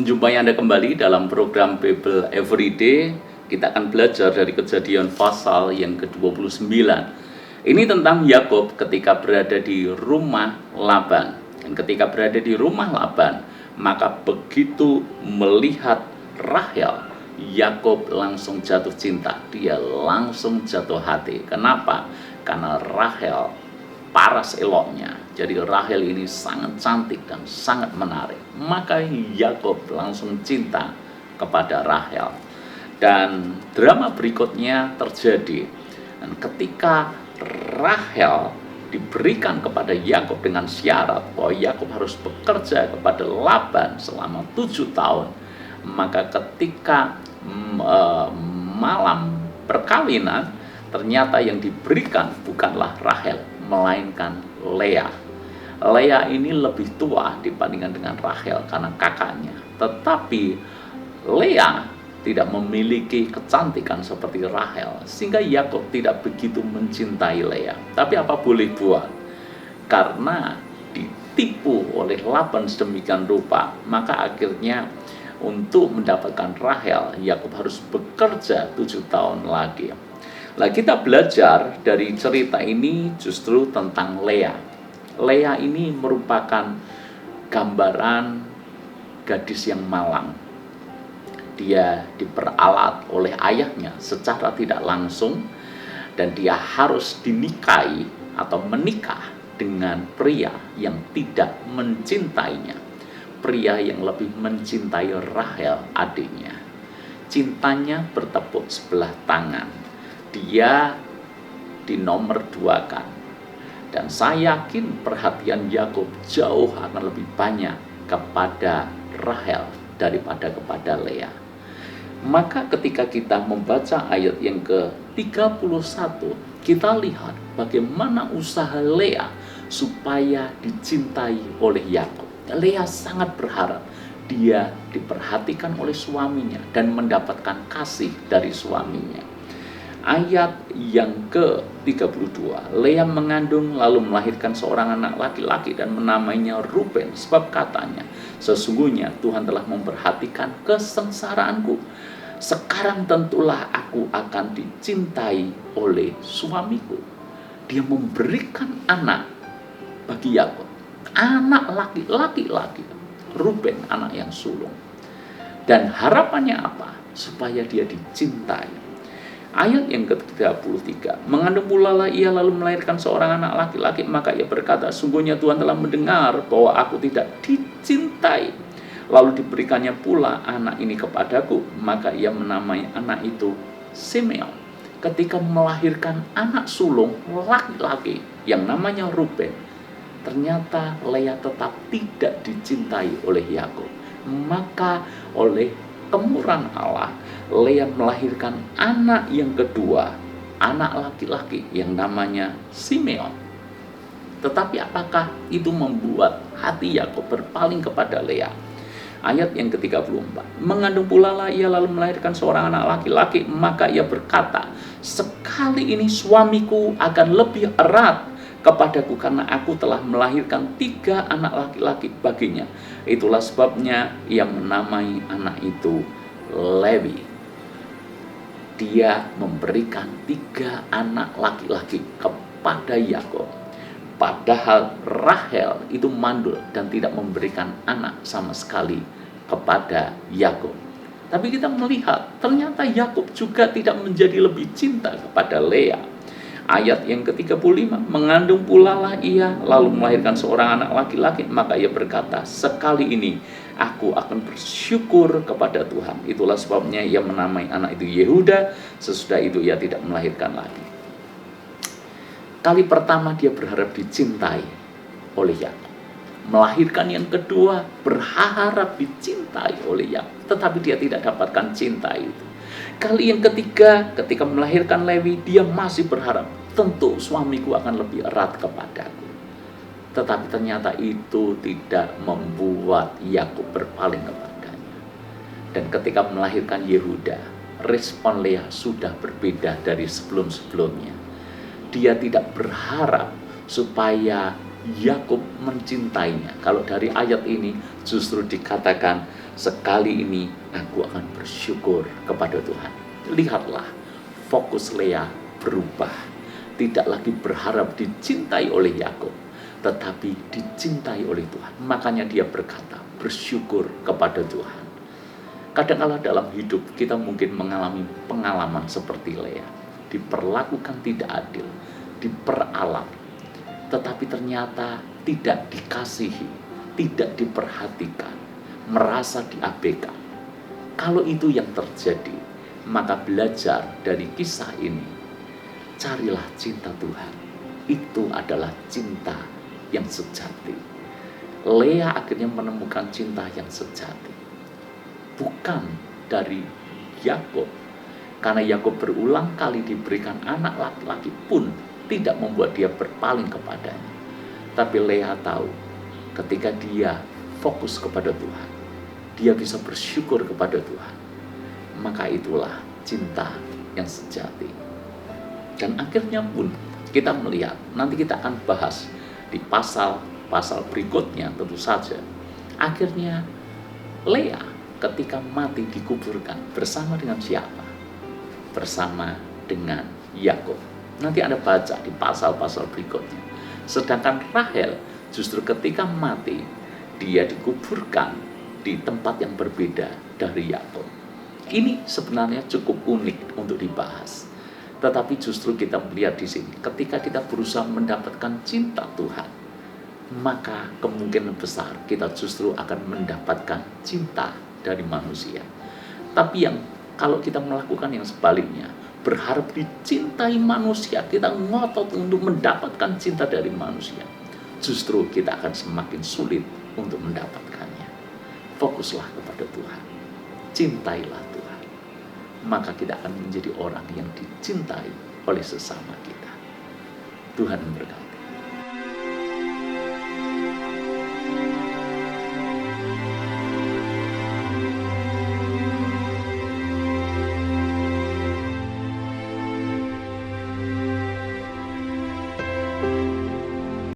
Menjumpai Anda kembali dalam program Bible Everyday. Kita akan belajar dari Kejadian pasal yang ke-29. Ini tentang Yakub ketika berada di rumah Laban. Dan ketika berada di rumah Laban, maka begitu melihat Rahel, Yakub langsung jatuh cinta. Dia langsung jatuh hati. Kenapa? Karena Rahel paras eloknya. Jadi Rahel ini sangat cantik dan sangat menarik. Maka Yakub langsung cinta kepada Rahel. Dan drama berikutnya terjadi. Dan ketika Rahel diberikan kepada Yakub dengan syarat bahwa Yakub harus bekerja kepada Laban selama 7 tahun, maka ketika malam perkawinan, ternyata yang diberikan bukanlah Rahel, melainkan Lea. Lea ini lebih tua dibandingkan dengan Rahel karena kakaknya. Tetapi Lea tidak memiliki kecantikan seperti Rahel, sehingga Yakub tidak begitu mencintai Lea. Tapi apa boleh buat? Karena ditipu oleh Laban sedemikian rupa, maka akhirnya untuk mendapatkan Rahel, Yakub harus bekerja 7 tahun lagi. Nah, kita belajar dari cerita ini justru tentang Lea. Lea ini merupakan gambaran gadis yang malang. Dia diperalat oleh ayahnya secara tidak langsung, dan dia harus dinikahi atau menikah dengan pria yang tidak mencintainya. Pria yang lebih mencintai Rahel, adiknya. Cintanya bertepuk sebelah tangan. Dia dinomor duakan. Dan saya yakin perhatian Yakub jauh akan lebih banyak kepada Rahel daripada kepada Lea. Maka ketika kita membaca ayat yang ke-31, kita lihat bagaimana usaha Lea supaya dicintai oleh Yakub. Lea sangat berharap dia diperhatikan oleh suaminya dan mendapatkan kasih dari suaminya. Ayat yang ke-32, Lea mengandung lalu melahirkan seorang anak laki-laki dan menamainya Ruben, sebab katanya, sesungguhnya Tuhan telah memperhatikan kesengsaraanku. Sekarang tentulah aku akan dicintai oleh suamiku. Dia memberikan anak bagi Yakub, anak laki-laki, Ruben, anak yang sulung. Dan harapannya apa? Supaya dia dicintai. Ayat yang ke-33, mengandung pula lah ia lalu melahirkan seorang anak laki-laki, maka ia berkata, sungguhnya Tuhan telah mendengar bahwa aku tidak dicintai. Lalu diberikannya pula anak ini kepadaku, maka ia menamai anak itu Simeon. Ketika melahirkan anak sulung laki-laki yang namanya Ruben, ternyata Lea tetap tidak dicintai oleh Yakub. Maka oleh kemurahan Allah, Lea melahirkan anak yang kedua, anak laki-laki yang namanya Simeon. Tetapi apakah itu membuat hati Yakub berpaling kepada Lea? Ayat yang ke-34, mengandung pula lah ia lalu melahirkan seorang anak laki-laki, maka ia berkata, sekali ini suamiku akan lebih erat kepadaku karena aku telah melahirkan 3 anak laki-laki baginya. Itulah sebabnya ia menamai anak itu Lewi. Dia memberikan 3 anak laki-laki kepada Yakub. Padahal Rahel itu mandul dan tidak memberikan anak sama sekali kepada Yakub. Tapi kita melihat ternyata Yakub juga tidak menjadi lebih cinta kepada Lea. Ayat yang ke-35, mengandung pula lah ia lalu melahirkan seorang anak laki-laki, maka ia berkata, sekali ini aku akan bersyukur kepada Tuhan. Itulah sebabnya ia menamai anak itu Yehuda. Sesudah itu ia tidak melahirkan lagi. Kali pertama dia berharap dicintai oleh Yakub. Melahirkan yang kedua berharap dicintai oleh Yakub, tetapi dia tidak dapatkan cinta itu. Kali yang ketiga ketika melahirkan Lewi, dia masih berharap tentu suamiku akan lebih erat kepadaku. Tetapi ternyata itu tidak membuat Yakub berpaling kepadanya. Dan ketika melahirkan Yehuda, respon Lea sudah berbeda dari sebelum-sebelumnya. Dia tidak berharap supaya Yakub mencintainya. Kalau dari ayat ini justru dikatakan Sekali ini aku akan bersyukur kepada Tuhan. Lihatlah, fokus Lea berubah. Tidak lagi berharap dicintai oleh Yakub, tetapi dicintai oleh Tuhan. Makanya dia berkata, bersyukur kepada Tuhan. Kadang-kala dalam hidup kita mungkin mengalami pengalaman seperti Lea. Diperlakukan tidak adil, diperalat, tetapi ternyata tidak dikasihi, tidak diperhatikan, merasa diabaikan. Kalau itu yang terjadi, maka belajar dari kisah ini, carilah cinta Tuhan. Itu adalah cinta yang sejati. Lea akhirnya menemukan cinta yang sejati, bukan dari Yakub, karena Yakub berulang kali diberikan anak laki-laki pun tidak membuat dia berpaling kepadanya. Tapi Lea tahu, ketika dia fokus kepada Tuhan, dia bisa bersyukur kepada Tuhan, maka itulah cinta yang sejati. Dan akhirnya pun kita melihat, nanti kita akan bahas di pasal-pasal berikutnya tentu saja. Akhirnya Lea ketika mati dikuburkan bersama dengan siapa? Bersama dengan Yakub. Nanti Anda baca di pasal-pasal berikutnya. Sedangkan Rahel justru ketika mati, dia dikuburkan di tempat yang berbeda dari Yakub. Ini sebenarnya cukup unik untuk dibahas. Tetapi justru kita melihat di sini, ketika kita berusaha mendapatkan cinta Tuhan, maka kemungkinan besar kita justru akan mendapatkan cinta dari manusia. Tapi yang kalau kita melakukan yang sebaliknya, berharap dicintai manusia, kita ngotot untuk mendapatkan cinta dari manusia, justru kita akan semakin sulit untuk mendapatkannya. Fokuslah kepada Tuhan, cintailah Tuhan, maka kita akan menjadi orang yang dicintai oleh sesama kita. Tuhan memberkati.